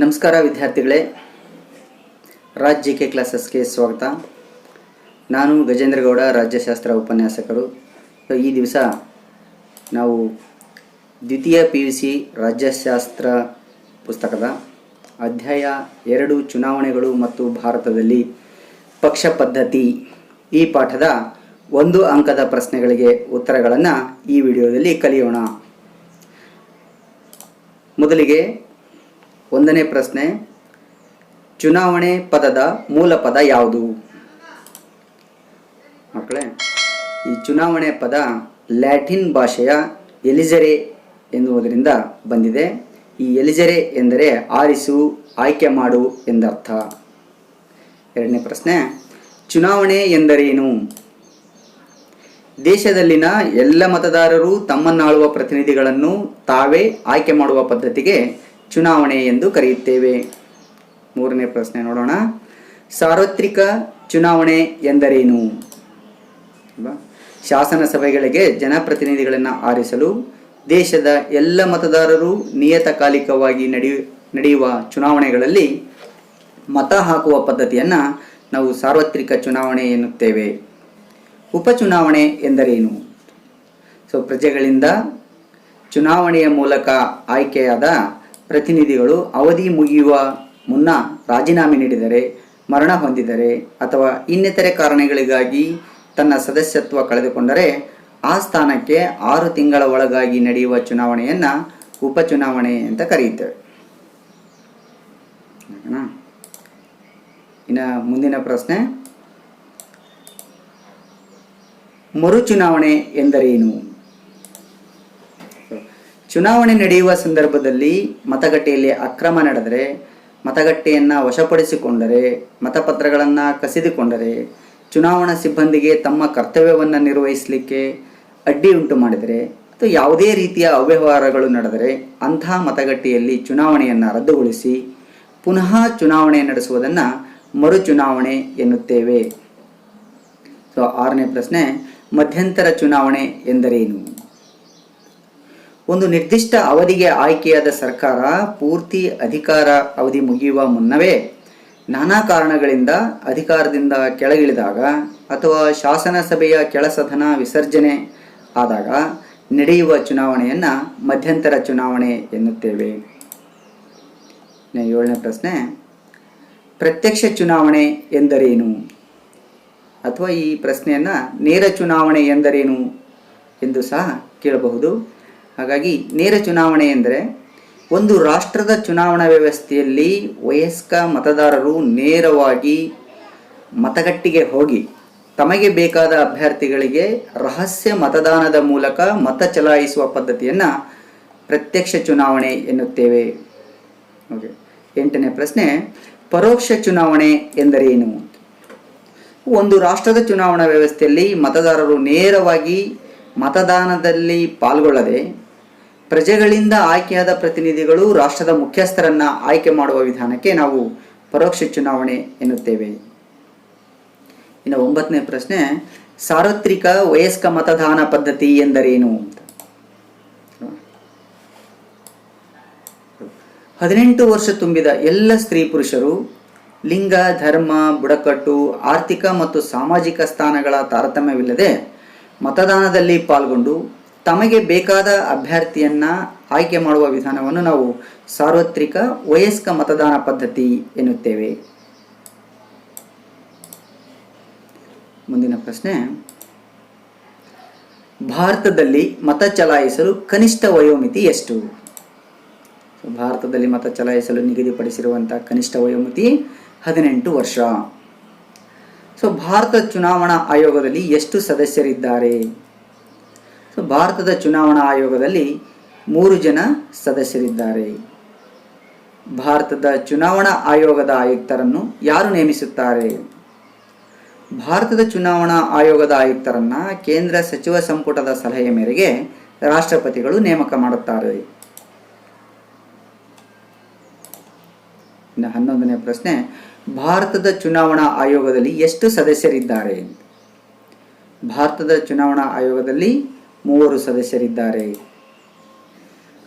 ನಮಸ್ಕಾರ ವಿದ್ಯಾರ್ಥಿಗಳೇ, ರಾಜ್ ಕೆ ಕ್ಲಾಸಸ್ಗೆ ಸ್ವಾಗತ. ನಾನು ಗಜೇಂದ್ರಗೌಡ, ರಾಜ್ಯಶಾಸ್ತ್ರ ಉಪನ್ಯಾಸಕರು. ಈ ದಿವಸ ನಾವು ದ್ವಿತೀಯ PUC ರಾಜ್ಯಶಾಸ್ತ್ರ ಪುಸ್ತಕದ ಅಧ್ಯಾಯ 2 ಚುನಾವಣೆಗಳು ಮತ್ತು ಭಾರತದಲ್ಲಿ ಪಕ್ಷ ಪದ್ಧತಿ ಈ ಪಾಠದ 1 ಅಂಕದ ಪ್ರಶ್ನೆಗಳಿಗೆ ಉತ್ತರಗಳನ್ನು ಈ ವಿಡಿಯೋದಲ್ಲಿ ಕಲಿಯೋಣ. ಮೊದಲಿಗೆ 1ನೇ ಪ್ರಶ್ನೆ, ಚುನಾವಣೆ ಪದದ ಮೂಲ ಪದ ಯಾವುದು? ಮಕ್ಕಳೇ, ಈ ಚುನಾವಣೆ ಪದ ಲ್ಯಾಟಿನ್ ಭಾಷೆಯ ಎಲಿಜರೆ ಎನ್ನುವುದರಿಂದ ಬಂದಿದೆ. ಈ ಎಲಿಜರೆ ಎಂದರೆ ಆರಿಸು, ಆಯ್ಕೆ ಮಾಡು ಎಂದರ್ಥ. 2ನೇ ಪ್ರಶ್ನೆ, ಚುನಾವಣೆ ಎಂದರೇನು? ದೇಶದಲ್ಲಿನ ಎಲ್ಲ ಮತದಾರರು ತಮ್ಮನ್ನಾಳುವ ಪ್ರತಿನಿಧಿಗಳನ್ನು ತಾವೇ ಆಯ್ಕೆ ಮಾಡುವ ಪದ್ಧತಿಗೆ ಚುನಾವಣೆ ಎಂದು ಕರೆಯುತ್ತೇವೆ. 3ನೇ ಪ್ರಶ್ನೆ ನೋಡೋಣ. ಸಾರ್ವತ್ರಿಕ ಚುನಾವಣೆ ಎಂದರೇನು? ಶಾಸನ ಸಭೆಗಳಿಗೆ ಜನಪ್ರತಿನಿಧಿಗಳನ್ನು ಆರಿಸಲು ದೇಶದ ಎಲ್ಲ ಮತದಾರರು ನಿಯತಕಾಲಿಕವಾಗಿ ನಡೆಯುವ ಚುನಾವಣೆಗಳಲ್ಲಿ ಮತ ಹಾಕುವ ಪದ್ಧತಿಯನ್ನು ನಾವು ಸಾರ್ವತ್ರಿಕ ಚುನಾವಣೆ ಎನ್ನುತ್ತೇವೆ. ಉಪಚುನಾವಣೆ ಎಂದರೇನು? ಪ್ರಜೆಗಳಿಂದ ಚುನಾವಣೆಯ ಮೂಲಕ ಆಯ್ಕೆಯಾದ ಪ್ರತಿನಿಧಿಗಳು ಅವಧಿ ಮುಗಿಯುವ ಮುನ್ನ ರಾಜೀನಾಮೆ ನೀಡಿದರೆ, ಮರಣ ಹೊಂದಿದರೆ ಅಥವಾ ಇನ್ನಿತರೆ ಕಾರಣಗಳಿಗಾಗಿ ತನ್ನ ಸದಸ್ಯತ್ವ ಕಳೆದುಕೊಂಡರೆ ಆ ಸ್ಥಾನಕ್ಕೆ 6 ತಿಂಗಳ ಒಳಗಾಗಿ ನಡೆಯುವ ಚುನಾವಣೆಯನ್ನು ಉಪಚುನಾವಣೆ ಅಂತ ಕರೆಯುತ್ತೇವೆ. ಇನ್ನು ಮುಂದಿನ ಪ್ರಶ್ನೆ, ಮರುಚುನಾವಣೆ ಎಂದರೇನು? ಚುನಾವಣೆ ನಡೆಯುವ ಸಂದರ್ಭದಲ್ಲಿ ಮತಗಟ್ಟೆಯಲ್ಲಿ ಅಕ್ರಮ ನಡೆದರೆ, ಮತಗಟ್ಟೆಯನ್ನು ವಶಪಡಿಸಿಕೊಂಡರೆ, ಮತಪತ್ರಗಳನ್ನು ಕಸಿದುಕೊಂಡರೆ, ಚುನಾವಣಾ ಸಿಬ್ಬಂದಿಗೆ ತಮ್ಮ ಕರ್ತವ್ಯವನ್ನು ನಿರ್ವಹಿಸಲಿಕ್ಕೆ ಅಡ್ಡಿ ಉಂಟು ಮಾಡಿದರೆ ಅಥವಾ ಯಾವುದೇ ರೀತಿಯ ಅವ್ಯವಹಾರಗಳು ನಡೆದರೆ ಅಂಥ ಮತಗಟ್ಟೆಯಲ್ಲಿ ಚುನಾವಣೆಯನ್ನು ರದ್ದುಗೊಳಿಸಿ ಪುನಃ ಚುನಾವಣೆ ನಡೆಸುವುದನ್ನು ಮರುಚುನಾವಣೆ ಎನ್ನುತ್ತೇವೆ. 6ನೇ ಪ್ರಶ್ನೆ, ಮಧ್ಯಂತರ ಚುನಾವಣೆ ಎಂದರೇನು? ಒಂದು ನಿರ್ದಿಷ್ಟ ಅವಧಿಗೆ ಆಯ್ಕೆಯಾದ ಸರ್ಕಾರ ಪೂರ್ತಿ ಅಧಿಕಾರ ಅವಧಿ ಮುಗಿಯುವ ಮುನ್ನವೇ ನಾನಾ ಕಾರಣಗಳಿಂದ ಅಧಿಕಾರದಿಂದ ಕೆಳಗಿಳಿದಾಗ ಅಥವಾ ಶಾಸನ ಸಭೆಯ ಕೆಳಸದನ ವಿಸರ್ಜನೆ ಆದಾಗ ನಡೆಯುವ ಚುನಾವಣೆಯನ್ನು ಮಧ್ಯಂತರ ಚುನಾವಣೆ ಎನ್ನುತ್ತೇವೆ. 7ನೇ ಪ್ರಶ್ನೆ, ಪ್ರತ್ಯಕ್ಷ ಚುನಾವಣೆ ಎಂದರೇನು? ಅಥವಾ ಈ ಪ್ರಶ್ನೆಯನ್ನು ನೇರ ಚುನಾವಣೆ ಎಂದರೇನು ಎಂದು ಸಹ ಕೇಳಬಹುದು. ಹಾಗಾಗಿ ನೇರ ಚುನಾವಣೆ ಎಂದರೆ ಒಂದು ರಾಷ್ಟ್ರದ ಚುನಾವಣಾ ವ್ಯವಸ್ಥೆಯಲ್ಲಿ ವಯಸ್ಕ ಮತದಾರರು ನೇರವಾಗಿ ಮತಗಟ್ಟೆಗೆ ಹೋಗಿ ತಮಗೆ ಬೇಕಾದ ಅಭ್ಯರ್ಥಿಗಳಿಗೆ ರಹಸ್ಯ ಮತದಾನದ ಮೂಲಕ ಮತ ಚಲಾಯಿಸುವ ಪದ್ಧತಿಯನ್ನು ಪ್ರತ್ಯಕ್ಷ ಚುನಾವಣೆ ಎನ್ನುತ್ತೇವೆ. ಓಕೆ. 8ನೇ ಪ್ರಶ್ನೆ, ಪರೋಕ್ಷ ಚುನಾವಣೆ ಎಂದರೇನು? ಒಂದು ರಾಷ್ಟ್ರದ ಚುನಾವಣಾ ವ್ಯವಸ್ಥೆಯಲ್ಲಿ ಮತದಾರರು ನೇರವಾಗಿ ಮತದಾನದಲ್ಲಿ ಪಾಲ್ಗೊಳ್ಳದೆ ಪ್ರಜೆಗಳಿಂದ ಆಯ್ಕೆಯಾದ ಪ್ರತಿನಿಧಿಗಳು ರಾಷ್ಟ್ರದ ಮುಖ್ಯಸ್ಥರನ್ನ ಆಯ್ಕೆ ಮಾಡುವ ವಿಧಾನಕ್ಕೆ ನಾವು ಪರೋಕ್ಷ ಚುನಾವಣೆ ಎನ್ನುತ್ತೇವೆ. ಇನ್ನು 9ನೇ ಪ್ರಶ್ನೆ, ಸಾರ್ವತ್ರಿಕ ವಯಸ್ಕ ಮತದಾನ ಪದ್ಧತಿ ಎಂದರೇನು? 18 ವರ್ಷ ತುಂಬಿದ ಎಲ್ಲ ಸ್ತ್ರೀ ಪುರುಷರು ಲಿಂಗ, ಧರ್ಮ, ಬುಡಕಟ್ಟು, ಆರ್ಥಿಕ ಮತ್ತು ಸಾಮಾಜಿಕ ಸ್ಥಾನಗಳ ತಾರತಮ್ಯವಿಲ್ಲದೆ ಮತದಾನದಲ್ಲಿ ಪಾಲ್ಗೊಂಡು ತಮಗೆ ಬೇಕಾದ ಅಭ್ಯರ್ಥಿಯನ್ನು ಆಯ್ಕೆ ಮಾಡುವ ವಿಧಾನವನ್ನು ನಾವು ಸಾರ್ವತ್ರಿಕ ವಯಸ್ಕ ಮತದಾನ ಪದ್ಧತಿ ಎನ್ನುತ್ತೇವೆ. ಮುಂದಿನ ಪ್ರಶ್ನೆ, ಭಾರತದಲ್ಲಿ ಮತ ಚಲಾಯಿಸಲು ಕನಿಷ್ಠ ವಯೋಮಿತಿ ಎಷ್ಟು? ಭಾರತದಲ್ಲಿ ಮತ ಚಲಾಯಿಸಲು ನಿಗದಿಪಡಿಸಿರುವಂತಹ ಕನಿಷ್ಠ ವಯೋಮಿತಿ 18 ವರ್ಷ. ಭಾರತ ಚುನಾವಣಾ ಆಯೋಗದಲ್ಲಿ ಎಷ್ಟು ಸದಸ್ಯರಿದ್ದಾರೆ? ಭಾರತದ ಚುನಾವಣಾ ಆಯೋಗದಲ್ಲಿ 3 ಜನ ಸದಸ್ಯರಿದ್ದಾರೆ. ಭಾರತದ ಚುನಾವಣಾ ಆಯೋಗದ ಆಯುಕ್ತರನ್ನು ಯಾರು ನೇಮಿಸುತ್ತಾರೆ? ಭಾರತದ ಚುನಾವಣಾ ಆಯೋಗದ ಆಯುಕ್ತರನ್ನ ಕೇಂದ್ರ ಸಚಿವ ಸಂಪುಟದ ಸಲಹೆಯ ಮೇರೆಗೆ ರಾಷ್ಟ್ರಪತಿಗಳು ನೇಮಕ ಮಾಡುತ್ತಾರೆ. ಇನ್ನು 11ನೇ ಪ್ರಶ್ನೆ, ಭಾರತದ ಚುನಾವಣಾ ಆಯೋಗದಲ್ಲಿ ಎಷ್ಟು ಸದಸ್ಯರಿದ್ದಾರೆ? ಭಾರತದ ಚುನಾವಣಾ ಆಯೋಗದಲ್ಲಿ 3 ಸದಸ್ಯರಿದ್ದಾರೆ.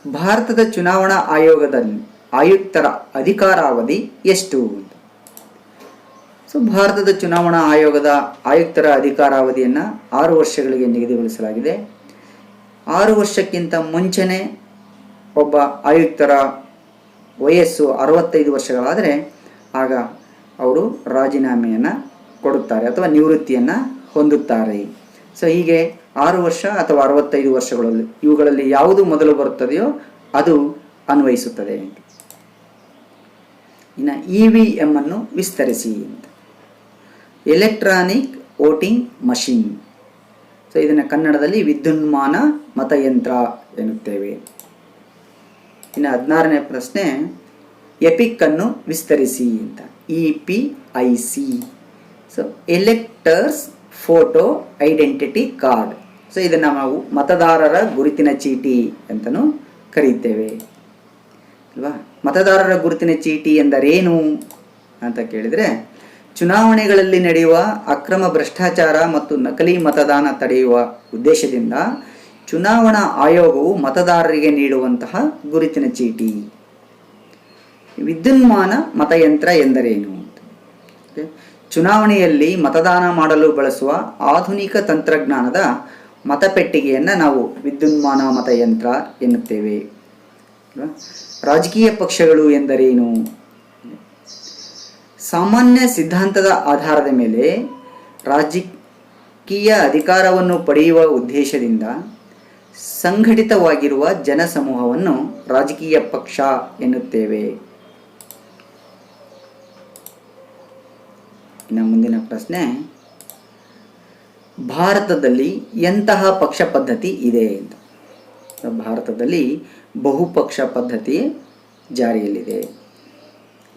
ಭಾರತದ ಚುನಾವಣಾ ಆಯೋಗದಲ್ಲಿ ಆಯುಕ್ತರ ಅಧಿಕಾರಾವಧಿ ಎಷ್ಟು? ಸೊ ಭಾರತದ ಚುನಾವಣಾ ಆಯೋಗದ ಆಯುಕ್ತರ ಅಧಿಕಾರಾವಧಿಯನ್ನು 6 ವರ್ಷಗಳಿಗೆ ನಿಗದಿಗೊಳಿಸಲಾಗಿದೆ. 6 ವರ್ಷಕ್ಕಿಂತ ಮುಂಚೆನೇ ಒಬ್ಬ ಆಯುಕ್ತರ ವಯಸ್ಸು 65 ವರ್ಷಗಳಾದರೆ ಆಗ ಅವರು ರಾಜೀನಾಮೆಯನ್ನು ಕೊಡುತ್ತಾರೆ ಅಥವಾ ನಿವೃತ್ತಿಯನ್ನು ಹೊಂದುತ್ತಾರೆ. ಸೊ ಹೀಗೆ 6 ವರ್ಷ ಅಥವಾ 65 ವರ್ಷಗಳಲ್ಲಿ ಇವುಗಳಲ್ಲಿ ಯಾವುದು ಮೊದಲು ಬರುತ್ತದೆಯೋ ಅದು ಅನ್ವಯಿಸುತ್ತದೆ. ಇನ್ನು EVM ಅನ್ನು ವಿಸ್ತರಿಸಿ ಅಂತ, ಎಲೆಕ್ಟ್ರಾನಿಕ್ ವೋಟಿಂಗ್ ಮಷಿನ್. ಸೊ ಇದನ್ನು ಕನ್ನಡದಲ್ಲಿ ವಿದ್ಯುನ್ಮಾನ ಮತಯಂತ್ರ ಎನ್ನುತ್ತೇವೆ. ಇನ್ನು 16ನೇ ಪ್ರಶ್ನೆ, ಎಪಿಕ್ ಅನ್ನು ವಿಸ್ತರಿಸಿ ಅಂತ, EPIC. So electors photo identity card. So ಇದನ್ನು ನಾವು ಮತದಾರರ ಗುರುತಿನ ಚೀಟಿ ಅಂತಲೂ ಕರೀತೇವೆ ಅಲ್ವಾ. ಮತದಾರರ ಗುರುತಿನ ಚೀಟಿ ಎಂದರೇನು ಅಂತ ಕೇಳಿದರೆ, ಚುನಾವಣೆಗಳಲ್ಲಿ ನಡೆಯುವ ಅಕ್ರಮ ಭ್ರಷ್ಟಾಚಾರ ಮತ್ತು ನಕಲಿ ಮತದಾನ ತಡೆಯುವ ಉದ್ದೇಶದಿಂದ ಚುನಾವಣಾ ಆಯೋಗವು ಮತದಾರರಿಗೆ ನೀಡುವಂತಹ ಗುರುತಿನ ಚೀಟಿ. ವಿದ್ಯುನ್ಮಾನ ಮತಯಂತ್ರ ಎಂದರೇನು? ಚುನಾವಣೆಯಲ್ಲಿ ಮತದಾನ ಮಾಡಲು ಬಳಸುವ ಆಧುನಿಕ ತಂತ್ರಜ್ಞಾನದ ಮತಪೆಟ್ಟಿಗೆಯನ್ನು ನಾವು ವಿದ್ಯುನ್ಮಾನ ಮತಯಂತ್ರ ಎನ್ನುತ್ತೇವೆ. ರಾಜಕೀಯ ಪಕ್ಷಗಳು ಎಂದರೇನು? ಸಾಮಾನ್ಯ ಸಿದ್ಧಾಂತದ ಆಧಾರದ ಮೇಲೆ ರಾಜಕೀಯ ಅಧಿಕಾರವನ್ನು ಪಡೆಯುವ ಉದ್ದೇಶದಿಂದ ಸಂಘಟಿತವಾಗಿರುವ ಜನಸಮೂಹವನ್ನು ರಾಜಕೀಯ ಪಕ್ಷ ಎನ್ನುತ್ತೇವೆ. ಇನ್ನು ಮುಂದಿನ ಪ್ರಶ್ನೆ, ಭಾರತದಲ್ಲಿ ಎಂತಹ ಪಕ್ಷ ಪದ್ಧತಿ ಇದೆ ಅಂತ. ಭಾರತದಲ್ಲಿ ಬಹುಪಕ್ಷ ಪದ್ಧತಿ ಜಾರಿಯಲ್ಲಿದೆ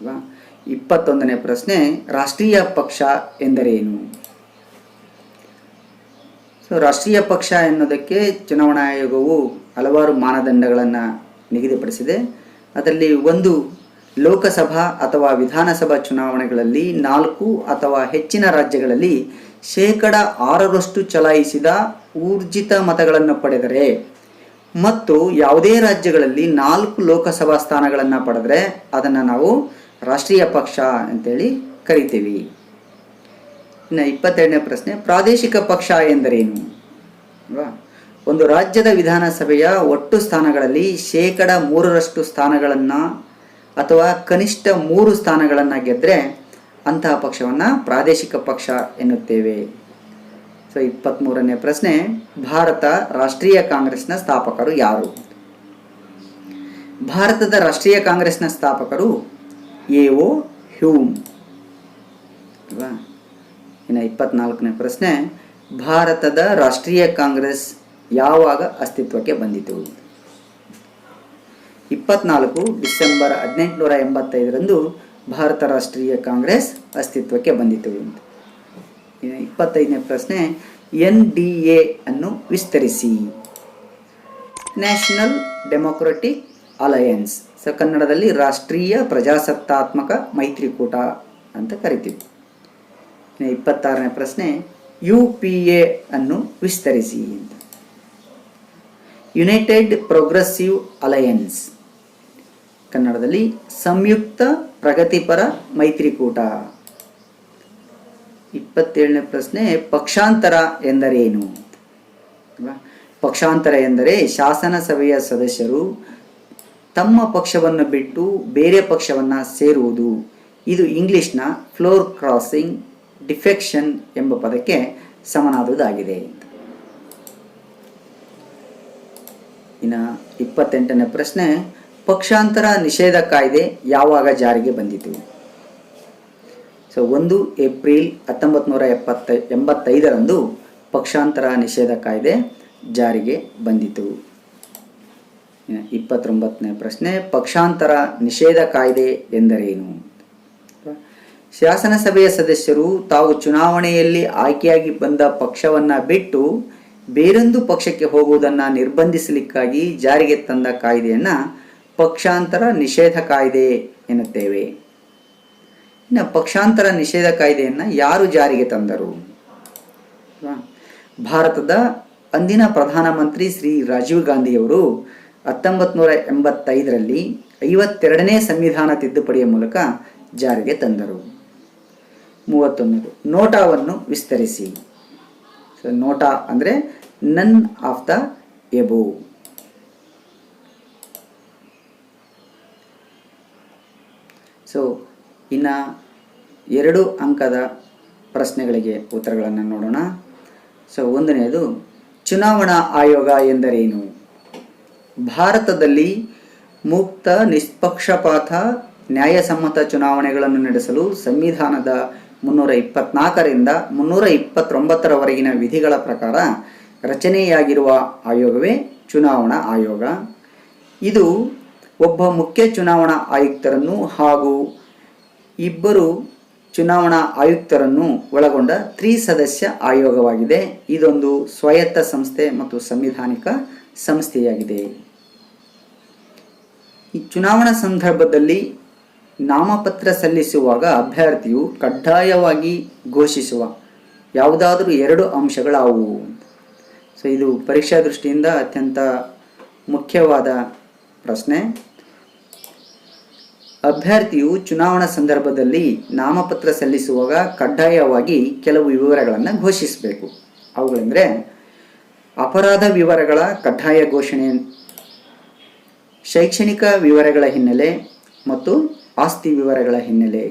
ಅಲ್ವಾ. 21ನೇ ಪ್ರಶ್ನೆ, ರಾಷ್ಟ್ರೀಯ ಪಕ್ಷ ಎಂದರೇನು? ಸೊ ರಾಷ್ಟ್ರೀಯ ಪಕ್ಷ ಎನ್ನುವುದಕ್ಕೆ ಚುನಾವಣಾ ಆಯೋಗವು ಹಲವಾರು ಮಾನದಂಡಗಳನ್ನು ನಿಗದಿಪಡಿಸಿದೆ. ಅದರಲ್ಲಿ ಒಂದು, ಲೋಕಸಭಾ ಅಥವಾ ವಿಧಾನಸಭಾ ಚುನಾವಣೆಗಳಲ್ಲಿ 4 ಅಥವಾ ಹೆಚ್ಚಿನ ರಾಜ್ಯಗಳಲ್ಲಿ 6% ಚಲಾಯಿಸಿದ ಊರ್ಜಿತ ಮತಗಳನ್ನು ಪಡೆದರೆ ಮತ್ತು ಯಾವುದೇ ರಾಜ್ಯಗಳಲ್ಲಿ 4 ಲೋಕಸಭಾ ಸ್ಥಾನಗಳನ್ನು ಪಡೆದರೆ ಅದನ್ನು ನಾವು ರಾಷ್ಟ್ರೀಯ ಪಕ್ಷ ಅಂತೇಳಿ ಕರಿತೀವಿ. ಇನ್ನು 22ನೇ ಪ್ರಶ್ನೆ, ಪ್ರಾದೇಶಿಕ ಪಕ್ಷ ಎಂದರೇನು ಅಲ್ವಾ. ಒಂದು ರಾಜ್ಯದ ವಿಧಾನಸಭೆಯ ಒಟ್ಟು ಸ್ಥಾನಗಳಲ್ಲಿ 3% ಸ್ಥಾನಗಳನ್ನು ಅಥವಾ ಕನಿಷ್ಠ 3 ಸ್ಥಾನಗಳನ್ನು ಗೆದ್ದರೆ ಅಂತಹ ಪಕ್ಷವನ್ನು ಪ್ರಾದೇಶಿಕ ಪಕ್ಷ ಎನ್ನುತ್ತೇವೆ. ಸೊ 23ನೇ ಪ್ರಶ್ನೆ, ಭಾರತ ರಾಷ್ಟ್ರೀಯ ಕಾಂಗ್ರೆಸ್ನ ಸ್ಥಾಪಕರು ಯಾರು? ಭಾರತದ ರಾಷ್ಟ್ರೀಯ ಕಾಂಗ್ರೆಸ್ನ ಸ್ಥಾಪಕರು ಎ.ಓ. ಹ್ಯೂಮ್ ಅಲ್ವಾ. ಇನ್ನು 24ನೇ ಪ್ರಶ್ನೆ, ಭಾರತದ ರಾಷ್ಟ್ರೀಯ ಕಾಂಗ್ರೆಸ್ ಯಾವಾಗ ಅಸ್ತಿತ್ವಕ್ಕೆ ಬಂದಿತು? 24 ಡಿಸೆಂಬರ್ 1885ರಂದು ಭಾರತ ರಾಷ್ಟ್ರೀಯ ಕಾಂಗ್ರೆಸ್ ಅಸ್ತಿತ್ವಕ್ಕೆ ಬಂದಿತು. 25ನೇ ಪ್ರಶ್ನೆ, NDA ಅನ್ನು ವಿಸ್ತರಿಸಿ. National democratic alliance. ಸೊ ಕನ್ನಡದಲ್ಲಿ ರಾಷ್ಟ್ರೀಯ ಪ್ರಜಾಸತ್ತಾತ್ಮಕ ಮೈತ್ರಿಕೂಟ ಅಂತ ಕರಿತೀವಿ. 26ನೇ ಪ್ರಶ್ನೆ, UPA ಅನ್ನು ವಿಸ್ತರಿಸಿ ಅಂತ. United progressive alliance. ಕನ್ನಡದಲ್ಲಿ ಸಂಯುಕ್ತ ಪ್ರಗತಿಪರ ಮೈತ್ರಿಕೂಟ. 27ನೇ ಪ್ರಶ್ನೆ, ಪಕ್ಷಾಂತರ ಎಂದರೇನು? ಪಕ್ಷಾಂತರ ಎಂದರೆ ಶಾಸನ ಸಭೆಯ ಸದಸ್ಯರು ತಮ್ಮ ಪಕ್ಷವನ್ನು ಬಿಟ್ಟು ಬೇರೆ ಪಕ್ಷವನ್ನು ಸೇರುವುದು. ಇದು ಇಂಗ್ಲಿಷ್ನ ಫ್ಲೋರ್ ಕ್ರಾಸಿಂಗ್ ಡಿಫೆಕ್ಷನ್ ಎಂಬ ಪದಕ್ಕೆ ಸಮನಾದುದಾಗಿದೆ. ಇನ್ನು 28ನೇ ಪ್ರಶ್ನೆ, ಪಕ್ಷಾಂತರ ನಿಷೇಧ ಕಾಯ್ದೆ ಯಾವಾಗ ಜಾರಿಗೆ ಬಂದಿತು? ಸೊ 1 ಏಪ್ರಿಲ್ 1985ರಂದು ಪಕ್ಷಾಂತರ ನಿಷೇಧ ಕಾಯ್ದೆ ಜಾರಿಗೆ ಬಂದಿತು. 29ನೇ ಪ್ರಶ್ನೆ, ಪಕ್ಷಾಂತರ ನಿಷೇಧ ಕಾಯ್ದೆ ಎಂದರೇನು? ಶಾಸನಸಭೆಯ ಸದಸ್ಯರು ತಾವು ಚುನಾವಣೆಯಲ್ಲಿ ಆಯ್ಕೆಯಾಗಿ ಬಂದ ಪಕ್ಷವನ್ನು ಬಿಟ್ಟು ಬೇರೊಂದು ಪಕ್ಷಕ್ಕೆ ಹೋಗುವುದನ್ನು ನಿರ್ಬಂಧಿಸಲಿಕ್ಕಾಗಿ ಜಾರಿಗೆ ತಂದ ಕಾಯ್ದೆಯನ್ನು ಪಕ್ಷಾಂತರ ನಿಷೇಧ ಕಾಯ್ದೆ ಎನ್ನುತ್ತೇವೆ. ಇನ್ನು ಪಕ್ಷಾಂತರ ನಿಷೇಧ ಕಾಯ್ದೆಯನ್ನು ಯಾರು ಜಾರಿಗೆ ತಂದರು? ಭಾರತದ ಅಂದಿನ ಪ್ರಧಾನಮಂತ್ರಿ ಶ್ರೀ ರಾಜೀವ್ ಗಾಂಧಿಯವರು 1985ರಲ್ಲಿ 52ನೇ ಸಂವಿಧಾನ ತಿದ್ದುಪಡಿಯ ಮೂಲಕ ಜಾರಿಗೆ ತಂದರು. 31 ನೋಟಾವನ್ನು ವಿಸ್ತರಿಸಿ. ಸೊ ನೋಟಾ ಅಂದರೆ none of the above. So ಇನ್ನು 2 ಅಂಕದ ಪ್ರಶ್ನೆಗಳಿಗೆ ಉತ್ತರಗಳನ್ನು ನೋಡೋಣ. ಸೊ ಒಂದನೆಯದು, ಚುನಾವಣಾ ಆಯೋಗ ಎಂದರೇನು? ಭಾರತದಲ್ಲಿ ಮುಕ್ತ, ನಿಷ್ಪಕ್ಷಪಾತ, ನ್ಯಾಯಸಮ್ಮತ ಚುನಾವಣೆಗಳನ್ನು ನಡೆಸಲು ಸಂವಿಧಾನದ 324ರಿಂದ 329ರವರೆಗಿನ ವಿಧಿಗಳ ಪ್ರಕಾರ ರಚನೆಯಾಗಿರುವ ಆಯೋಗವೇ ಚುನಾವಣಾ ಆಯೋಗ. ಇದು ಒಬ್ಬ ಮುಖ್ಯ ಚುನಾವಣಾ ಆಯುಕ್ತರನ್ನು ಹಾಗೂ 2 ಚುನಾವಣಾ ಆಯುಕ್ತರನ್ನು ಒಳಗೊಂಡ ತ್ರಿಸದಸ್ಯ ಆಯೋಗವಾಗಿದೆ. ಇದೊಂದು ಸ್ವಾಯತ್ತ ಸಂಸ್ಥೆ ಮತ್ತು ಸಂವಿಧಾನಿಕ ಸಂಸ್ಥೆಯಾಗಿದೆ. ಈ ಚುನಾವಣಾ ಸಂದರ್ಭದಲ್ಲಿ ನಾಮಪತ್ರ ಸಲ್ಲಿಸುವಾಗ ಅಭ್ಯರ್ಥಿಯು ಕಡ್ಡಾಯವಾಗಿ ಘೋಷಿಸುವ ಯಾವುದಾದರೂ 2 ಅಂಶಗಳಾವುವು? ಸೊ ಇದು ಪರೀಕ್ಷಾ ದೃಷ್ಟಿಯಿಂದ ಅತ್ಯಂತ ಮುಖ್ಯವಾದ ಪ್ರಶ್ನೆ. ಅಭ್ಯರ್ಥಿಯು ಚುನಾವಣಾ ಸಂದರ್ಭದಲ್ಲಿ ನಾಮಪತ್ರ ಸಲ್ಲಿಸುವಾಗ ಕಡ್ಡಾಯವಾಗಿ ಕೆಲವು ವಿವರಗಳನ್ನು ಘೋಷಿಸಬೇಕು. ಅವುಗಳೆಂದರೆ ಅಪರಾಧ ವಿವರಗಳ ಕಡ್ಡಾಯ ಘೋಷಣೆ, ಶೈಕ್ಷಣಿಕ ವಿವರಗಳ ಹಿನ್ನೆಲೆ ಮತ್ತು ಆಸ್ತಿ ವಿವರಗಳ ಹಿನ್ನೆಲೆ.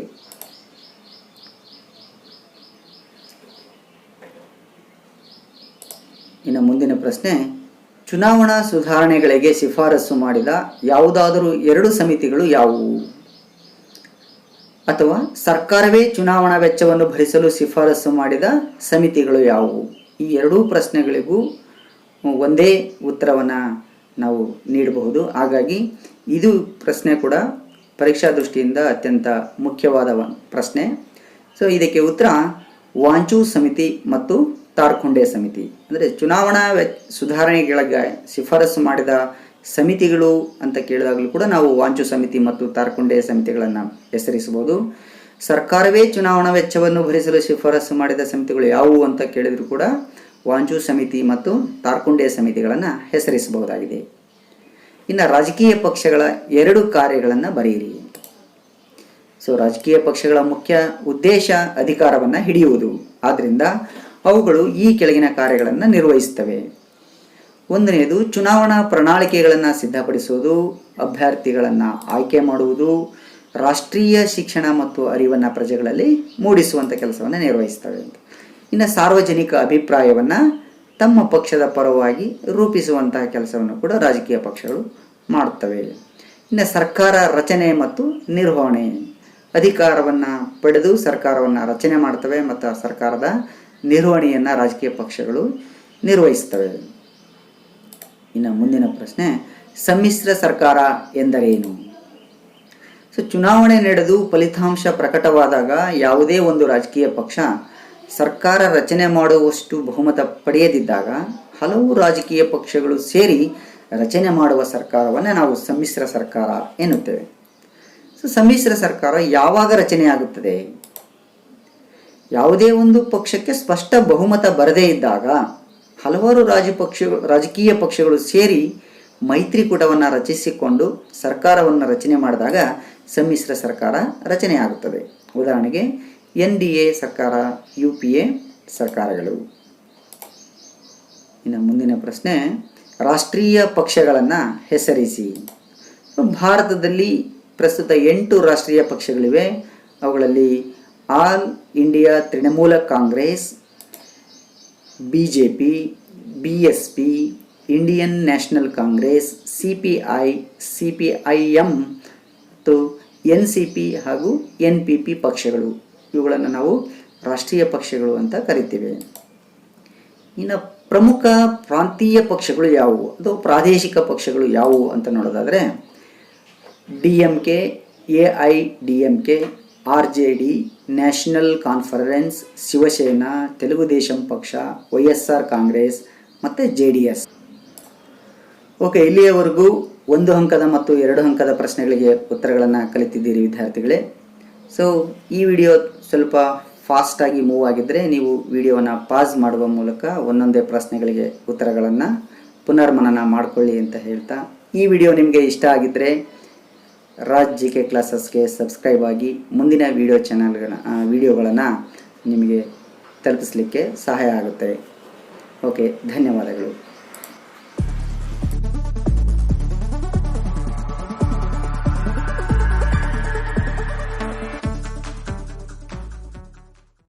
ಇನ್ನು ಮುಂದಿನ ಪ್ರಶ್ನೆ, ಚುನಾವಣಾ ಸುಧಾರಣೆಗಳಿಗೆ ಶಿಫಾರಸು ಮಾಡಿದ ಯಾವುದಾದರೂ 2 ಸಮಿತಿಗಳು ಯಾವುವು? ಅಥವಾ ಸರ್ಕಾರವೇ ಚುನಾವಣಾ ವೆಚ್ಚವನ್ನು ಭರಿಸಲು ಶಿಫಾರಸು ಮಾಡಿದ ಸಮಿತಿಗಳು ಯಾವುವು? ಈ 2 ಪ್ರಶ್ನೆಗಳಿಗೂ ಒಂದೇ ಉತ್ತರವನ್ನು ನಾವು ನೀಡಬಹುದು. ಹಾಗಾಗಿ ಇದು ಪ್ರಶ್ನೆ ಕೂಡ ಪರೀಕ್ಷಾ ದೃಷ್ಟಿಯಿಂದ ಅತ್ಯಂತ ಮುಖ್ಯವಾದ ಪ್ರಶ್ನೆ. ಸೊ ಇದಕ್ಕೆ ಉತ್ತರ ವಾಂಚು ಸಮಿತಿ ಮತ್ತು ತಾರ್ಕುಂಡೆ ಸಮಿತಿ. ಅಂದರೆ ಚುನಾವಣಾ ಸುಧಾರಣೆಗಳಿಗೆ ಶಿಫಾರಸು ಮಾಡಿದ ಸಮಿತಿಗಳು ಅಂತ ಕೇಳಿದಾಗಲೂ ಕೂಡ ನಾವು ವಾಂಚು ಸಮಿತಿ ಮತ್ತು ತಾರ್ಕುಂಡೆ ಸಮಿತಿಗಳನ್ನು ಹೆಸರಿಸಬಹುದು. ಸರ್ಕಾರವೇ ಚುನಾವಣಾ ವೆಚ್ಚವನ್ನು ಭರಿಸಲು ಶಿಫಾರಸು ಮಾಡಿದ ಸಮಿತಿಗಳು ಯಾವುವು ಅಂತ ಕೇಳಿದರೂ ಕೂಡ ವಾಂಚು ಸಮಿತಿ ಮತ್ತು ತಾರ್ಕುಂಡೆ ಸಮಿತಿಗಳನ್ನು ಹೆಸರಿಸಬಹುದಾಗಿದೆ. ಇನ್ನು ರಾಜಕೀಯ ಪಕ್ಷಗಳ 2 ಕಾರ್ಯಗಳನ್ನು ಬರೆಯಿರಿ. ಸೊ ರಾಜಕೀಯ ಪಕ್ಷಗಳ ಮುಖ್ಯ ಉದ್ದೇಶ ಅಧಿಕಾರವನ್ನು ಹಿಡಿಯುವುದು. ಆದ್ದರಿಂದ ಅವುಗಳು ಈ ಕೆಳಗಿನ ಕಾರ್ಯಗಳನ್ನು ನಿರ್ವಹಿಸುತ್ತವೆ. ಒಂದನೆಯದು, ಚುನಾವಣಾ ಪ್ರಣಾಳಿಕೆಗಳನ್ನು ಸಿದ್ಧಪಡಿಸುವುದು, ಅಭ್ಯರ್ಥಿಗಳನ್ನು ಆಯ್ಕೆ ಮಾಡುವುದು, ರಾಷ್ಟ್ರೀಯ ಶಿಕ್ಷಣ ಮತ್ತು ಅರಿವನ್ನು ಪ್ರಜೆಗಳಲ್ಲಿ ಮೂಡಿಸುವಂಥ ಕೆಲಸವನ್ನು ನಿರ್ವಹಿಸ್ತವೆ. ಇನ್ನು ಸಾರ್ವಜನಿಕ ಅಭಿಪ್ರಾಯವನ್ನು ತಮ್ಮ ಪಕ್ಷದ ಪರವಾಗಿ ರೂಪಿಸುವಂತಹ ಕೆಲಸವನ್ನು ಕೂಡ ರಾಜಕೀಯ ಪಕ್ಷಗಳು ಮಾಡುತ್ತವೆ. ಇನ್ನು ಸರ್ಕಾರ ರಚನೆ ಮತ್ತು ನಿರ್ವಹಣೆ, ಅಧಿಕಾರವನ್ನು ಪಡೆದು ಸರ್ಕಾರವನ್ನು ರಚನೆ ಮಾಡ್ತವೆ ಮತ್ತು ಆ ಸರ್ಕಾರದ ನಿರ್ವಹಣೆಯನ್ನು ರಾಜಕೀಯ ಪಕ್ಷಗಳು ನಿರ್ವಹಿಸ್ತವೆ. ಇನ್ನು ಮುಂದಿನ ಪ್ರಶ್ನೆ, ಸಮ್ಮಿಶ್ರ ಸರ್ಕಾರ ಎಂದರೇನು? ಸೊ ಚುನಾವಣೆ ನಡೆದು ಫಲಿತಾಂಶ ಪ್ರಕಟವಾದಾಗ ಯಾವುದೇ ಒಂದು ರಾಜಕೀಯ ಪಕ್ಷ ಸರ್ಕಾರ ರಚನೆ ಮಾಡುವಷ್ಟು ಬಹುಮತ ಪಡೆಯದಿದ್ದಾಗ ಹಲವು ರಾಜಕೀಯ ಪಕ್ಷಗಳು ಸೇರಿ ರಚನೆ ಮಾಡುವ ಸರ್ಕಾರವನ್ನು ನಾವು ಸಮ್ಮಿಶ್ರ ಸರ್ಕಾರ ಎನ್ನುತ್ತೇವೆ. ಸೊ ಸಮ್ಮಿಶ್ರ ಸರ್ಕಾರ ಯಾವಾಗ ರಚನೆಯಾಗುತ್ತದೆ? ಯಾವುದೇ ಒಂದು ಪಕ್ಷಕ್ಕೆ ಸ್ಪಷ್ಟ ಬಹುಮತ ಬರದೇ ಇದ್ದಾಗ ಹಲವಾರು ರಾಜಕೀಯ ಪಕ್ಷಗಳು ಸೇರಿ ಮೈತ್ರಿಕೂಟವನ್ನು ರಚಿಸಿಕೊಂಡು ಸರ್ಕಾರವನ್ನು ರಚನೆ ಮಾಡಿದಾಗ ಸಮ್ಮಿಶ್ರ ಸರ್ಕಾರ ರಚನೆಯಾಗುತ್ತದೆ. ಉದಾಹರಣೆಗೆ NDA ಸರ್ಕಾರ, UPA ಸರ್ಕಾರಗಳು. ಇನ್ನು ಮುಂದಿನ ಪ್ರಶ್ನೆ, ರಾಷ್ಟ್ರೀಯ ಪಕ್ಷಗಳನ್ನು ಹೆಸರಿಸಿ. ಭಾರತದಲ್ಲಿ ಪ್ರಸ್ತುತ 8 ರಾಷ್ಟ್ರೀಯ ಪಕ್ಷಗಳಿವೆ. ಅವುಗಳಲ್ಲಿ all India Trinamool Congress, BJP, BSP, Indian national Congress, CPI, CPIM ಮತ್ತು NCP ಹಾಗೂ NPP ಪಕ್ಷಗಳು. ಇವುಗಳನ್ನು ನಾವು ರಾಷ್ಟ್ರೀಯ ಪಕ್ಷಗಳು ಅಂತ ಕರಿತೀವಿ. ಇನ್ನು ಪ್ರಮುಖ ಪ್ರಾಂತೀಯ ಪಕ್ಷಗಳು ಯಾವುವು ಅಥವಾ ಪ್ರಾದೇಶಿಕ ಪಕ್ಷಗಳು ಯಾವುವು ಅಂತ ನೋಡೋದಾದರೆ DMK, AIDMK, RJD, national conference, Shiv Sena, Telugu Desam ಪಕ್ಷ, YSR ಕಾಂಗ್ರೆಸ್ ಮತ್ತು JDS. ಓಕೆ, ಇಲ್ಲಿಯವರೆಗೂ 1 ಅಂಕದ ಮತ್ತು 2 ಅಂಕದ ಪ್ರಶ್ನೆಗಳಿಗೆ ಉತ್ತರಗಳನ್ನು ಕಲಿತಿದ್ದೀರಿ ವಿದ್ಯಾರ್ಥಿಗಳೇ. ಸೊ ಈ ವಿಡಿಯೋ ಸ್ವಲ್ಪ ಫಾಸ್ಟಾಗಿ ಮೂವ್ ಆಗಿದ್ದರೆ ನೀವು ವಿಡಿಯೋವನ್ನು ಪಾಸ್ ಮಾಡುವ ಮೂಲಕ ಒಂದೊಂದೇ ಪ್ರಶ್ನೆಗಳಿಗೆ ಉತ್ತರಗಳನ್ನು ಪುನರ್ಮನನ ಮಾಡಿಕೊಳ್ಳಿ ಅಂತ ಹೇಳ್ತಾ ಈ ವಿಡಿಯೋ ನಿಮಗೆ ಇಷ್ಟ ಆಗಿದ್ದರೆ ರಾಜ್ ಜಿ ಕೆ ಕ್ಲಾಸಸ್ಗೆ ಸಬ್ಸ್ಕ್ರೈಬ್ ಆಗಿ ಮುಂದಿನ ವಿಡಿಯೋಗಳನ್ನು ನಿಮಗೆ ತಲುಪಿಸಲಿಕ್ಕೆ ಸಹಾಯ ಆಗುತ್ತೆ. ಓಕೆ, ಧನ್ಯವಾದಗಳು.